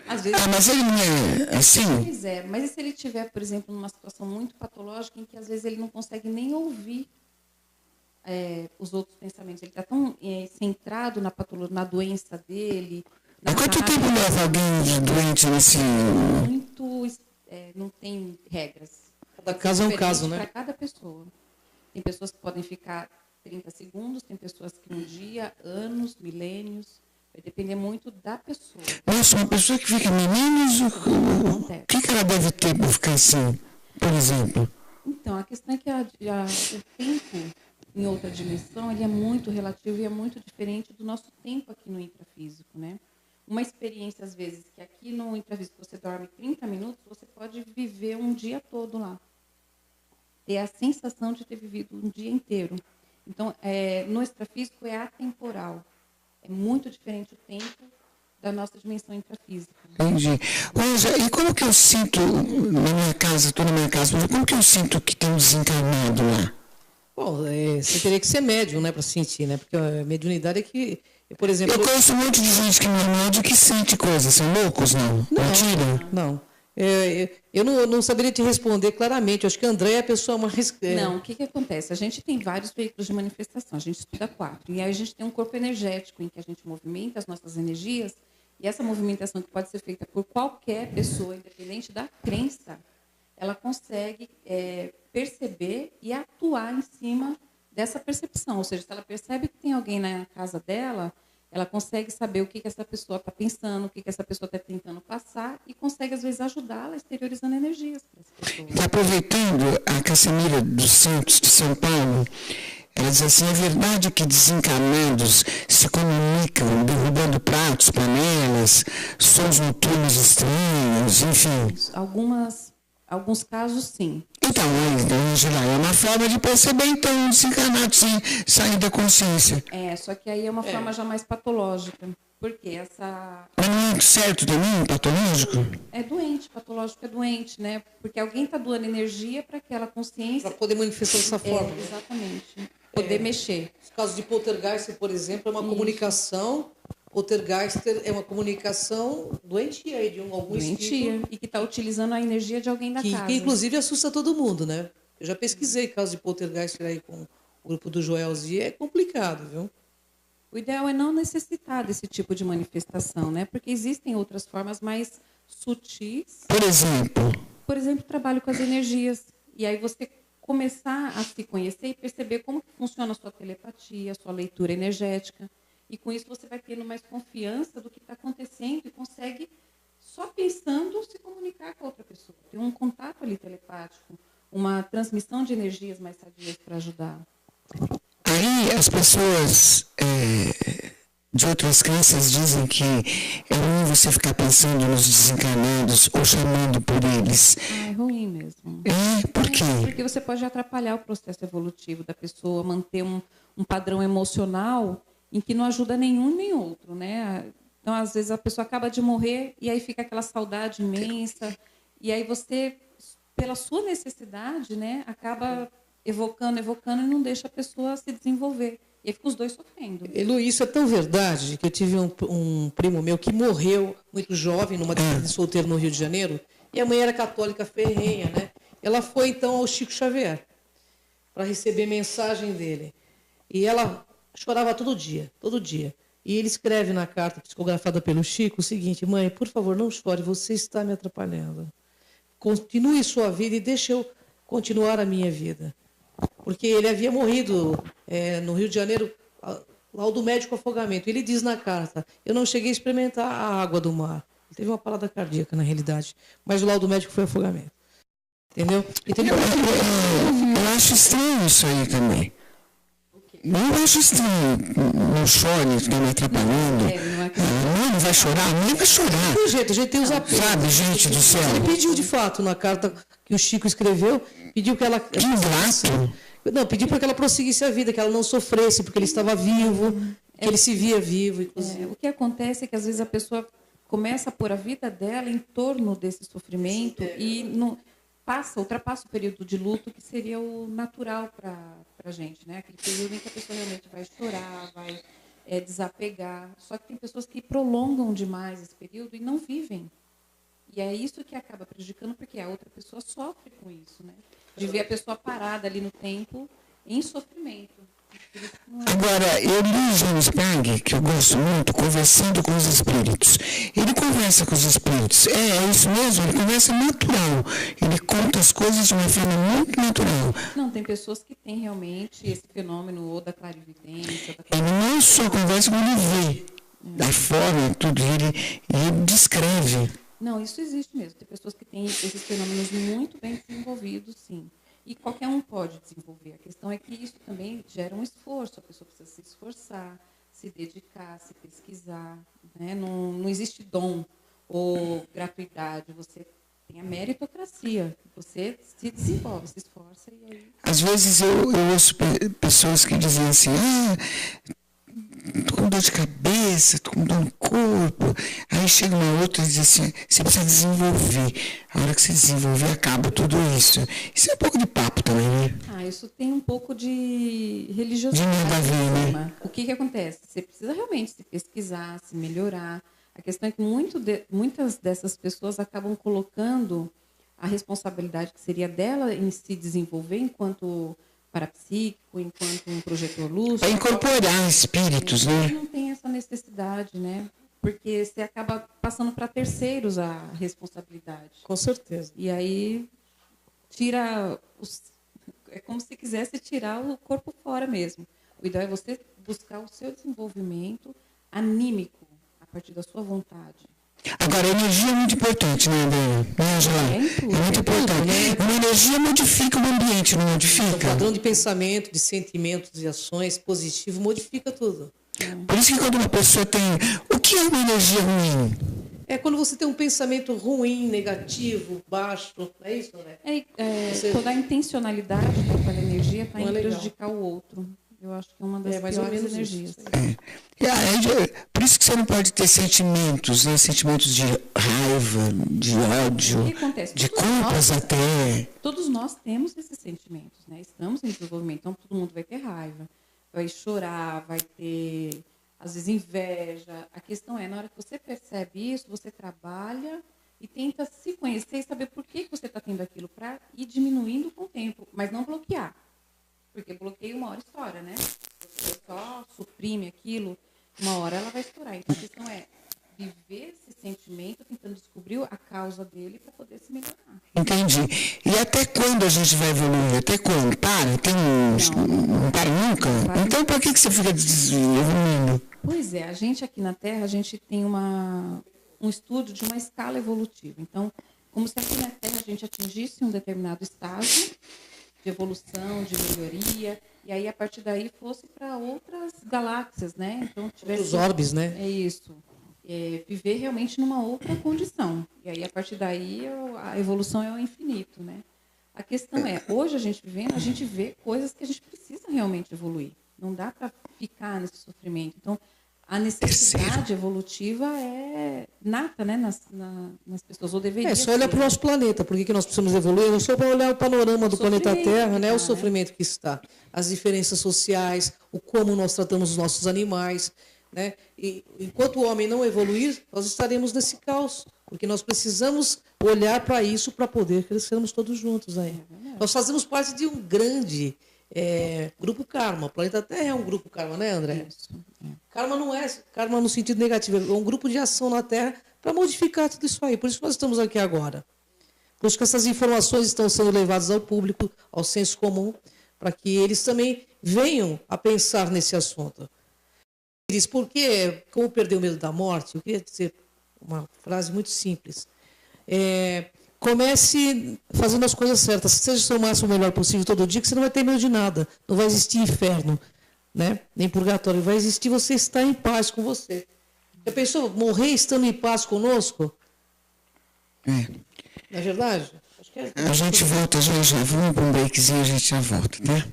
Às vezes... mas ele não é assim? Pois é, mas e se ele estiver, por exemplo, numa situação muito patológica em que às vezes ele não consegue nem ouvir os outros pensamentos? Ele está tão centrado na doença dele... Quanto tempo leva alguém doente nesse... não tem regras. Cada caso é um caso, né? Para cada pessoa. Tem pessoas que podem ficar 30 segundos, tem pessoas que um dia, anos, milênios. Vai depender muito da pessoa. Nossa, uma pessoa que fica milênios, o que ela deve ter para ficar assim, por exemplo? Então, a questão é que o tempo em outra dimensão ele é muito relativo e é muito diferente do nosso tempo aqui no intrafísico, né? Uma experiência, às vezes, que aqui no intrafísico você dorme 30 minutos, você pode viver um dia todo lá. Ter a sensação de ter vivido um dia inteiro. Então, no extrafísico é atemporal. É muito diferente o tempo da nossa dimensão intrafísica. Entendi. Rosa, e como que eu sinto na minha casa, estou na minha casa, mas como que eu sinto que tem um desencarnado lá? Bom, você teria que ser médium, né, para sentir, né? Porque a mediunidade é que... Por exemplo, eu conheço um monte de gente que não é médium que sente coisas. São loucos, não? Mentira? Não. Eu não saberia te responder claramente. Eu acho que a André é a pessoa mais... Não, o que acontece? A gente tem vários veículos de manifestação. A gente estuda 4. E aí a gente tem um corpo energético em que a gente movimenta as nossas energias. E essa movimentação, que pode ser feita por qualquer pessoa, independente da crença, ela consegue perceber e atuar em cima dessa percepção. Ou seja, se ela percebe que tem alguém na casa dela, ela consegue saber o que essa pessoa está pensando, o que essa pessoa está tentando passar e consegue, às vezes, ajudá-la exteriorizando energias para essa pessoa. Aproveitando a Cassimira dos Santos de São Paulo, ela diz assim: é verdade que desencarnados se comunicam derrubando pratos, panelas, sons noturnos estranhos, enfim? Alguns casos, sim. Então, Angela, é uma forma de perceber, então, um desencarnado sem sair da consciência. Só que aí é uma forma já mais patológica. Porque essa... Mas não é certo também, patológico? É doente, patológico é doente, né? Porque alguém está doando energia para aquela consciência... Para poder manifestar dessa forma. Exatamente. Poder mexer. Os casos de poltergeist, por exemplo, é uma comunicação... Poltergeist é uma comunicação doentia de algum espírito. E que está utilizando a energia de alguém da casa. Que, inclusive, assusta todo mundo, né? Eu já pesquisei casos de poltergeist aí com o grupo do Joelzi. É complicado, viu? O ideal é não necessitar desse tipo de manifestação, né? Porque existem outras formas mais sutis. Por exemplo, trabalho com as energias. E aí você começar a se conhecer e perceber como que funciona a sua telepatia, a sua leitura energética. E com isso você vai tendo mais confiança do que está acontecendo e consegue, só pensando, se comunicar com a outra pessoa. Tem um contato ali telepático, uma transmissão de energias mais sadias para ajudar. Aí as pessoas de outras crenças dizem que é ruim você ficar pensando nos desencarnados ou chamando por eles. É ruim mesmo. Por quê? Porque você pode atrapalhar o processo evolutivo da pessoa, manter um padrão emocional em que não ajuda nenhum nem outro, né? Então, às vezes, a pessoa acaba de morrer e aí fica aquela saudade imensa. E aí você, pela sua necessidade, né, acaba evocando e não deixa a pessoa se desenvolver. E aí fica os dois sofrendo. Elu, isso é tão verdade que eu tive um primo meu que morreu muito jovem numa despedida de solteiro no Rio de Janeiro. E a mãe era católica ferrenha, né? Ela foi, então, ao Chico Xavier para receber mensagem dele. E ela chorava todo dia, todo dia. E ele escreve na carta psicografada pelo Chico o seguinte: mãe, por favor, não chore, você está me atrapalhando. Continue sua vida e deixe eu continuar a minha vida. Porque ele havia morrido no Rio de Janeiro, laudo médico afogamento. Ele diz na carta: eu não cheguei a experimentar a água do mar. Ele teve uma parada cardíaca, na realidade. Mas o laudo médico foi afogamento. Entendeu? Então, Eu acho estranho isso aí também. Eu acho estranho. Não chore, está me atrapalhando. Não vai chorar, nem vai chorar. do jeito, a gente tem os apelos. Sabe, gente do céu. Ele pediu, de fato, na carta que o Chico escreveu, pediu que ela... Que ingrato. Não, pediu para que ela prosseguisse a vida, que ela não sofresse, porque ele estava vivo, que ele se via vivo, inclusive. O que acontece é que, às vezes, a pessoa começa a pôr a vida dela em torno desse sofrimento e não... ultrapassa o período de luto, que seria o natural para a gente, né? Aquele período em que a pessoa realmente vai chorar, vai desapegar. Só que tem pessoas que prolongam demais esse período e não vivem. E é isso que acaba prejudicando, porque a outra pessoa sofre com isso, né? De ver a pessoa parada ali no tempo, em sofrimento. Agora, eu li James Pang, que eu gosto muito, conversando com os espíritos. Ele conversa com os espíritos. É isso mesmo, ele conversa natural. Ele conta as coisas de uma forma muito natural. Não, tem pessoas que têm realmente esse fenômeno ou da clarividência. Ele não só conversa, como ele vê. Da forma, tudo, ele descreve. Não, isso existe mesmo. Tem pessoas que têm esses fenômenos muito bem desenvolvidos, sim. E qualquer um pode desenvolver. A questão é que isso também gera um esforço. A pessoa precisa se esforçar, se dedicar, se pesquisar. Né? Não existe dom ou gratuidade. Você tem a meritocracia. Você se desenvolve, se esforça. E aí... Às vezes eu ouço pessoas que dizem assim, estou com dor de cabeça, estou com dor no corpo. Aí chega uma outra e diz assim, você precisa desenvolver. A hora que você desenvolver, acaba tudo isso. Isso é um pouco de papo também, né? Isso tem um pouco de religiosidade. De nada a ver, né? O que acontece? Você precisa realmente se pesquisar, se melhorar. A questão é que muitas dessas pessoas acabam colocando a responsabilidade que seria dela em se desenvolver enquanto parapsíquico, enquanto um projetor luz. Para incorporar espíritos, né? Não tem essa necessidade, né? Porque você acaba passando para terceiros a responsabilidade. Com certeza. E aí tira é como se quisesse tirar o corpo fora mesmo. O ideal é você buscar o seu desenvolvimento anímico a partir da sua vontade. Agora, a energia é muito importante, né, André? É muito importante. Né? Uma energia modifica o ambiente, não modifica? O padrão de pensamento, de sentimentos e ações positivo modifica tudo. Por isso que quando uma pessoa tem... O que é uma energia ruim? É quando você tem um pensamento ruim, negativo, baixo, não é isso, né? Toda a intencionalidade daquela energia está em prejudicar o outro. Eu acho que é uma das piores energias. Por isso que você não pode ter sentimentos, né? Sentimentos de raiva, de ódio, de culpas até. Todos nós temos esses sentimentos, né? Estamos em desenvolvimento, então todo mundo vai ter raiva, vai chorar, vai ter, às vezes, inveja. A questão é, na hora que você percebe isso, você trabalha e tenta se conhecer e saber por que você está tendo aquilo, para ir diminuindo com o tempo, mas não bloquear. Porque bloqueio uma hora estoura, né? Você só suprime aquilo, uma hora ela vai estourar. Então a questão é viver esse sentimento, tentando descobrir a causa dele para poder se melhorar. Entendi. E até quando a gente vai evoluir? Até quando? Para? Não para nunca? Então por que você fica evoluindo? Pois é, a gente aqui na Terra, a gente tem um estudo de uma escala evolutiva. Então, como se aqui na Terra a gente atingisse um determinado estágio de evolução, de melhoria, e aí a partir daí fosse para outras galáxias, né? Então tivesse os orbes, né? É isso. Viver realmente numa outra condição. E aí a partir daí a evolução é o infinito, né? A questão é, hoje a gente vê coisas que a gente precisa realmente evoluir. Não dá para ficar nesse sofrimento. Então, a necessidade evolutiva é nata, né, nas pessoas, ou deveria só olhar para o nosso planeta. Por que nós precisamos evoluir? Não só para olhar o panorama do planeta Terra, né, o sofrimento que está, as diferenças sociais, o como nós tratamos os nossos animais, né? E enquanto o homem não evoluir, nós estaremos nesse caos, porque nós precisamos olhar para isso para poder crescermos todos juntos aí. Nós fazemos parte de um grande grupo karma. O planeta Terra é um grupo karma, né, André? Isso. Karma não é karma no sentido negativo, é um grupo de ação na Terra para modificar tudo isso aí. Por isso que nós estamos aqui agora. Por isso que essas informações estão sendo levadas ao público, ao senso comum, para que eles também venham a pensar nesse assunto. Diz, por que, como perder o medo da morte? Eu queria dizer uma frase muito simples. Comece fazendo as coisas certas. Seja o seu máximo melhor possível todo dia, que você não vai ter medo de nada. Não vai existir inferno, né? Nem purgatório. Vai existir você estar em paz com você. Já pensou morrer estando em paz conosco? Não é verdade? Acho que A gente volta já. Vamos para um breakzinho, a gente já volta, tá?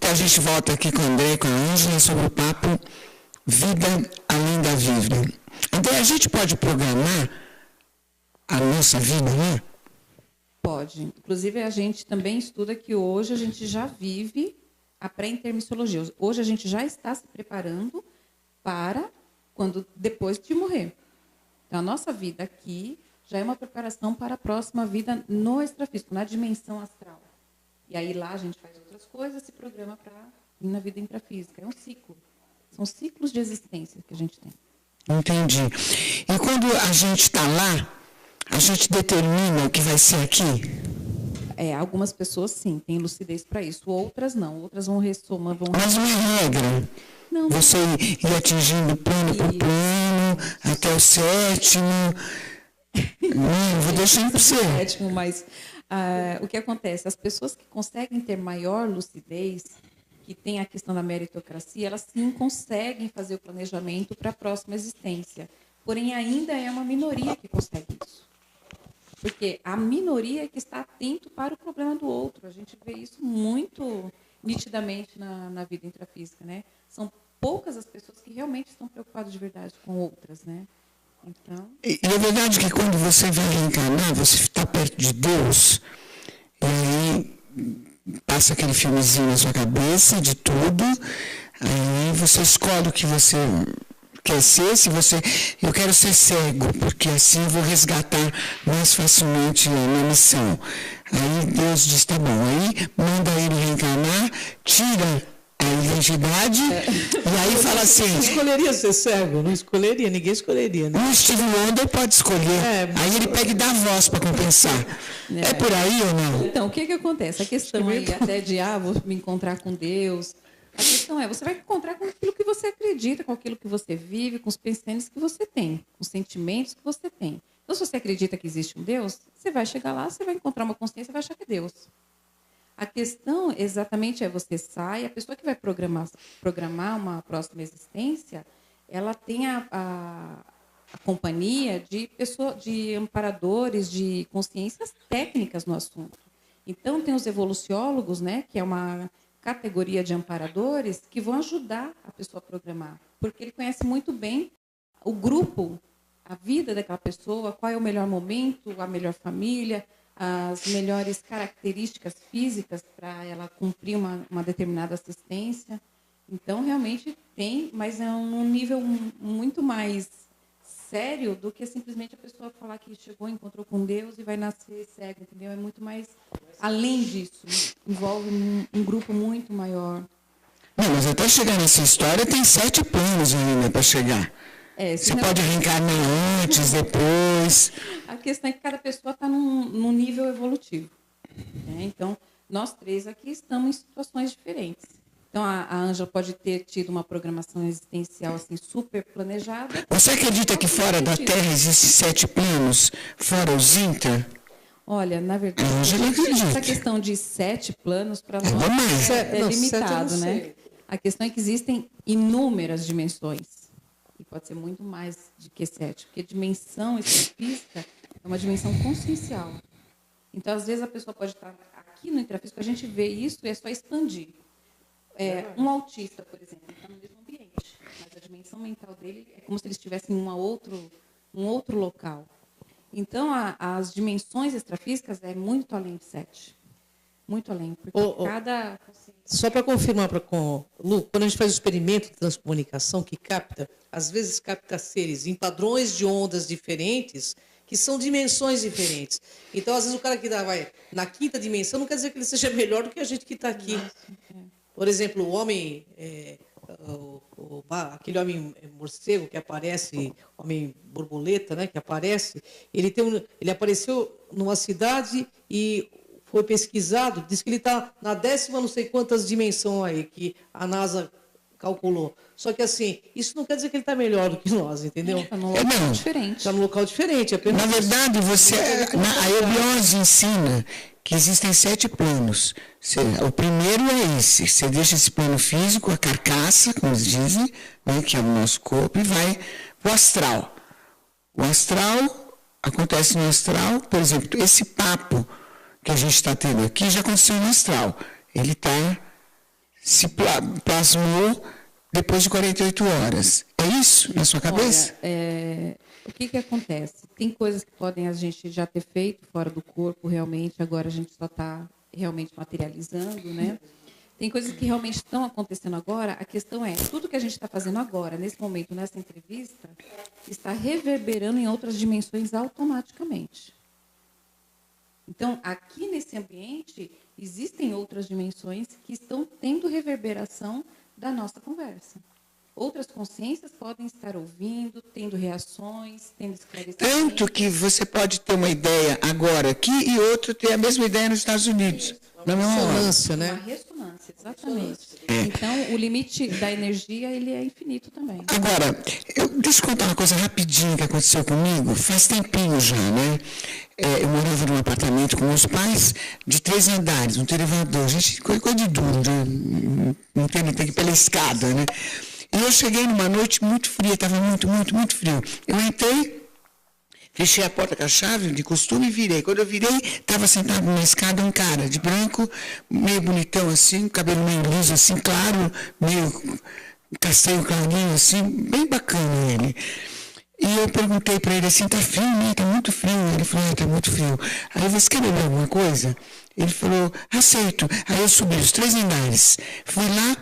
A gente volta aqui com o André e com a Ângela sobre o papo Vida Além da Vida. André, a gente pode programar a nossa vida, né? Pode. Inclusive, a gente também estuda que hoje a gente já vive a pré-intermissiologia. Hoje a gente já está se preparando para depois de morrer. Então, a nossa vida aqui já é uma preparação para a próxima vida no extrafísico, na dimensão astral. E aí lá a gente faz outras coisas, se programa para ir na vida intrafísica. É um ciclo. São ciclos de existência que a gente tem. Entendi. E quando a gente está lá, a gente determina o que vai ser aqui? Algumas pessoas, sim, têm lucidez para isso. Outras não. Outras vão ressomar. Mas não é regra. Não. Você ir atingindo plano por plano, até o sétimo. Não, vou deixar para você. Sétimo, mas... o que acontece? As pessoas que conseguem ter maior lucidez, que tem a questão da meritocracia, elas sim conseguem fazer o planejamento para a próxima existência. Porém, ainda é uma minoria que consegue isso. Porque a minoria é que está atento para o problema do outro. A gente vê isso muito nitidamente na vida intrafísica, né? São poucas as pessoas que realmente estão preocupadas de verdade com outras, né? Então... E é verdade que quando você vai reencarnar, você está perto de Deus, e aí passa aquele filmezinho na sua cabeça de tudo, aí você escolhe o que você quer ser. Eu quero ser cego, porque assim eu vou resgatar mais facilmente a minha missão. Aí Deus diz, tá bom, aí manda ele reencarnar, tira a identidade, e aí fala assim... Você escolheria ser cego? Não escolheria, ninguém escolheria, né? O Steve Wonder pode escolher, aí ele pega e dá voz para compensar. É por aí ou não? Então, o que acontece? A questão aí até de, vou me encontrar com Deus. A questão é, você vai encontrar com aquilo que você acredita, com aquilo que você vive, com os pensamentos que você tem, os sentimentos que você tem. Então, se você acredita que existe um Deus, você vai chegar lá, você vai encontrar uma consciência e vai achar que é Deus. A questão exatamente é você sai, a pessoa que vai programar uma próxima existência, ela tem a companhia de amparadores, de consciências técnicas no assunto. Então, tem os evoluciólogos, né, que é uma categoria de amparadores que vão ajudar a pessoa a programar, porque ele conhece muito bem o grupo, a vida daquela pessoa, qual é o melhor momento, a melhor família, as melhores características físicas para ela cumprir uma determinada assistência. Então, realmente tem, mas é um nível muito mais sério do que simplesmente a pessoa falar que chegou, encontrou com Deus e vai nascer cego, entendeu? É muito mais além disso. Envolve um grupo muito maior. Não, mas até chegar nessa história tem 7 planos ainda para chegar. Você pode reencarnar antes, depois. A questão é que cada pessoa está num nível evolutivo. Né? Então, nós 3 aqui estamos em situações diferentes. Então, a Ângela pode ter tido uma programação existencial assim, super planejada. Você acredita que fora da Terra existem 7 planos, fora os intra? Olha, na verdade, essa questão de 7 planos, para nós é limitado, né? A questão é que existem inúmeras dimensões. E pode ser muito mais do que 7, porque dimensão extrafísica é uma dimensão consciencial. Então, às vezes, a pessoa pode estar aqui no intrafísico, a gente vê isso e é só expandir. Um autista, por exemplo, está no mesmo ambiente, mas a dimensão mental dele é como se ele estivesse em um outro local. Então, as dimensões extrafísicas é muito além de 7. Muito além, porque cada... Só para confirmar, Lu, quando a gente faz o experimento de transcomunicação que capta, às vezes capta seres em padrões de ondas diferentes, que são dimensões diferentes. Então, às vezes, o cara que vai na 5ª dimensão não quer dizer que ele seja melhor do que a gente que está aqui. Por exemplo, o homem, aquele homem morcego que aparece, homem borboleta, né, que aparece, ele apareceu numa cidade e foi pesquisado, diz que ele está na 10ª não sei quantas dimensão aí, que a NASA calculou. Só que assim, isso não quer dizer que ele está melhor do que nós, entendeu? Está num local diferente. Está num local diferente. Na verdade, a eubiose ensina que existem 7 planos. O primeiro é esse. Você deixa esse plano físico, a carcaça, como eles dizem, né, que é o nosso corpo, e vai para o astral. O astral, acontece no astral, por exemplo, esse papo que a gente está tendo aqui já aconteceu no astral. Ele se plasmou depois de 48 horas. É isso na sua cabeça? Olha, o que acontece? Tem coisas que podem a gente já ter feito fora do corpo, realmente, agora a gente só está realmente materializando, né? Tem coisas que realmente estão acontecendo agora. A questão é, tudo que a gente está fazendo agora, nesse momento, nessa entrevista, está reverberando em outras dimensões automaticamente. Então, aqui nesse ambiente, existem outras dimensões que estão tendo reverberação da nossa conversa. Outras consciências podem estar ouvindo, tendo reações, tendo esclarecimentos. Tanto que você pode ter uma ideia agora aqui e outro ter a mesma ideia nos Estados Unidos. Uma ressonância, né? Uma ressonância, exatamente. Então, o limite da energia, ele é infinito também. Agora, deixa eu contar uma coisa rapidinho que aconteceu comigo. Faz tempinho já, né? Eu morava num apartamento com meus pais, de 3 andares, um elevador. Gente, coisa de duro, né? Não tem que ir pela escada, né? E eu cheguei numa noite muito fria, estava muito, muito, muito frio. Eu entrei, fechei a porta com a chave, de costume, e virei. Quando eu virei, estava sentado na escada um cara de branco, meio bonitão assim, cabelo meio liso assim, claro, meio castanho clarinho assim, bem bacana ele. E eu perguntei para ele assim, tá frio, né? Tá muito frio. Ele falou, tá muito frio. Aí eu falei, você quer beber alguma coisa? Ele falou, aceito. Aí eu subi os 3 andares. Fui lá,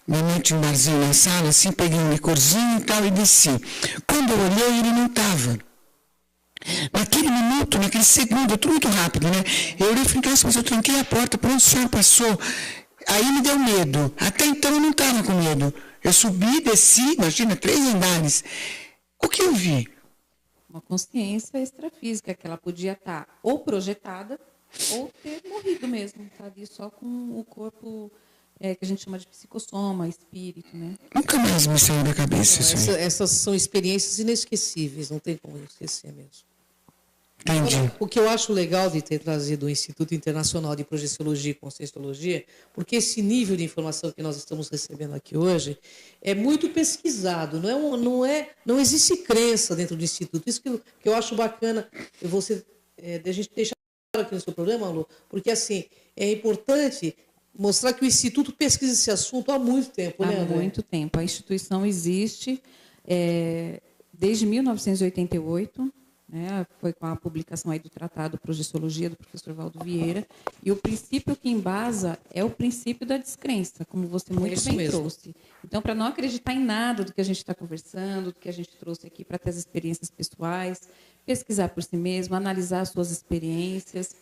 minha mãe tinha um barzinho na sala, assim, peguei um licorzinho e tal, e desci. Quando eu olhei, ele não estava. Naquele minuto, naquele segundo, tudo muito rápido, né? Eu olhei e falei, nossa, mas eu tranquei a porta, por onde o senhor passou? Aí me deu medo. Até então eu não estava com medo. Eu subi, desci, imagina, 3 andares. O que eu vi? Uma consciência extrafísica, que ela podia estar ou projetada ou ter morrido mesmo, tá ali só com o corpo que a gente chama de psicossoma, espírito, né? Nunca mais me saiu da cabeça isso aí. Essas são experiências inesquecíveis, não tem como esquecer mesmo. Entendi. Agora, o que eu acho legal de ter trazido o Instituto Internacional de Projeciologia e Conscienciologia, porque esse nível de informação que nós estamos recebendo aqui hoje é muito pesquisado, não existe crença dentro do Instituto. Isso que eu acho bacana a gente deixar aqui no seu programa, Lu, porque assim, é importante mostrar que o Instituto pesquisa esse assunto há muito tempo, né, André? Há muito tempo. A instituição existe desde 1988, né, foi com a publicação aí do Tratado Projeciologia, do professor Valdo Vieira, e o princípio que embasa é o princípio da descrença, como você muito bem trouxe. Então, para não acreditar em nada do que a gente está conversando, do que a gente trouxe aqui para ter as experiências pessoais, pesquisar por si mesmo, analisar as suas experiências,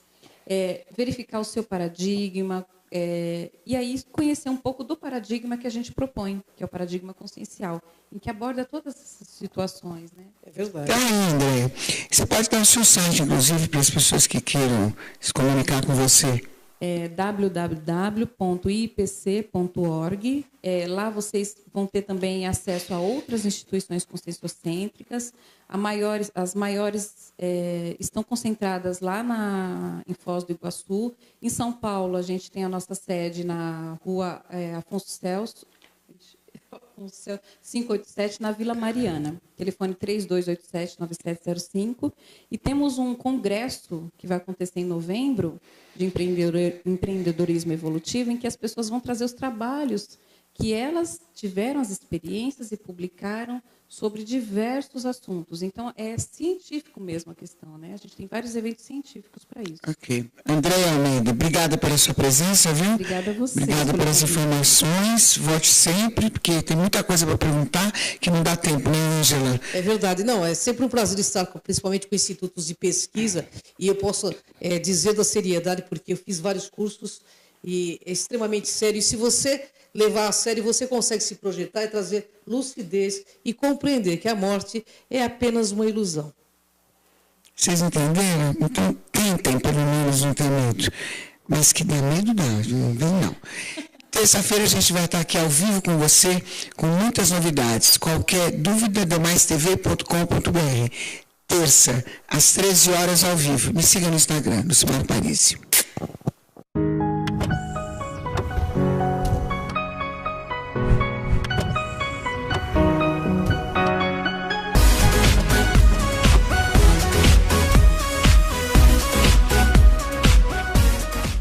verificar o seu paradigma, e aí conhecer um pouco do paradigma que a gente propõe, que é o paradigma consciencial, em que aborda todas essas situações, né? É verdade. André, você pode dar o seu site, inclusive, para as pessoas que queiram se comunicar com você. www.ipc.org. Lá vocês vão ter também acesso a outras instituições conscienciocêntricas. As maiores estão concentradas lá em Foz do Iguaçu. Em São Paulo, a gente tem a nossa sede na rua Afonso Celso, 587, na Vila Mariana. Telefone 3287-9705. E temos um congresso que vai acontecer em novembro, de empreendedorismo evolutivo, em que as pessoas vão trazer os trabalhos que elas tiveram, as experiências, e publicaram sobre diversos assuntos. Então, é científico mesmo a questão, né? A gente tem vários eventos científicos para isso. Ok. Andréia Almeida, obrigada pela sua presença, viu? Obrigada a você. Obrigada pelas informações. Volte sempre, porque tem muita coisa para perguntar que não dá tempo, né, Ângela? É verdade. Não, é sempre um prazer estar principalmente com institutos de pesquisa, e eu posso dizer da seriedade, porque eu fiz vários cursos e é extremamente sério. E se você levar a sério, você consegue se projetar e trazer lucidez e compreender que a morte é apenas uma ilusão. Vocês entenderam? Então, tentem, pelo menos, não ter medo. Mas que dá medo, dá. Não vem, não. Terça-feira a gente vai estar aqui ao vivo com você, com muitas novidades. Qualquer dúvida, demaistv.com.br. Terça, às 13 horas, ao vivo. Me siga no Instagram, Lucimar Parício.